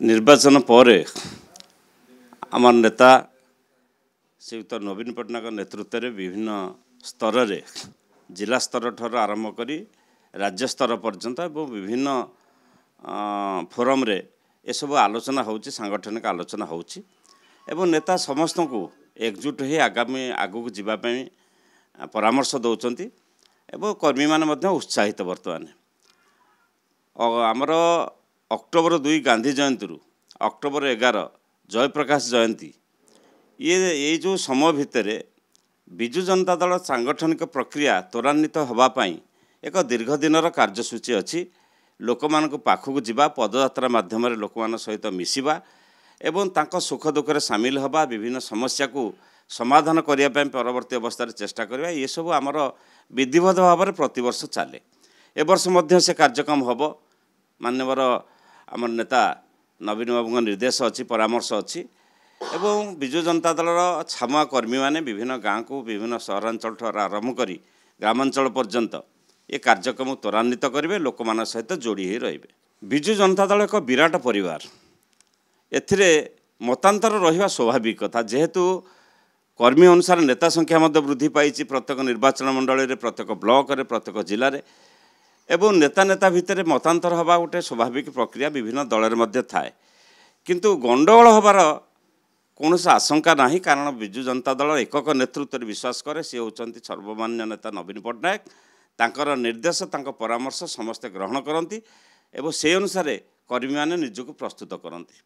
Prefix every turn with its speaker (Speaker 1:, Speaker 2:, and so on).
Speaker 1: निर्वाचन पर आम नेता श्रीयुक्त नवीन पट्टनायक नेतृत्व में विभिन्न स्तर रे जिला स्तर ठर आरंभ करी राज्य स्तर पर्यंत विभिन्न फोरम रे ये सब आलोचना होची सांगठनिक आलोचना होची एवं नेता समस्त को एकजुट हो आगामी आगू को परामर्श दौरान एवं कर्मी माने उत्साहित बर्तमान आमर अक्टोबर 2 गांधी जयंती रु अक्टोबर 11 जयप्रकाश जयंती ये जो समय भितर विजु जनता दल सांगठनिक प्रक्रिया त्वरान्वित होगापाई एक दीर्घ दिनर कार्यसूची अच्छी लोक मान पाखक जावा पदयात्रा मध्यम लोक मान सहित मिसवा एवं तांको सुख दुख में सामिल होगा विभिन्न समस्या को समाधान करने परवर्ती अवस्था चेष्टा करवा ये सब आमर विधिवत भाव में प्रतिवर्ष चले ए वर्ष मध्य से कार्यक्रम हम मान्यवर आम नेता नवीन बाबू निर्देश अच्छी परामर्श अच्छी एवं विजु जनता दल छामुआ कर्मी माने विभिन्न गाँव को विभिन्न सहरांचल ठार आरंभ कर ग्रामांचल पर्यंत ये कार्यक्रम त्वरान्वित करेंगे लोक मान सहित जोड़ी हो रही विजु जनता दल एक विराट परिवार एथिरे मतांतर रहिबा स्वाभाविक कथा जेहेतु कर्मी अनुसार नेता संख्या वृद्धि पाई प्रत्येक निर्वाचन मंडल में प्रत्येक ब्लॉक रे प्रत्येक जिले में एवं नेता नेता भितर मतांतर हवा गोटे स्वाभाविक प्रक्रिया विभिन्न दल में थाए किंतु गंडगोल हबार कौन आशंका ना कारण विजु जनता दल एकक नेतृत्व विश्वास करे सी होती सर्वमान्य नेता नवीन पट्टनायक तांकर निर्देश तांकर परामर्श समस्ते ग्रहण करती एवं से अनुसार कर्मी माने निजको प्रस्तुत करती।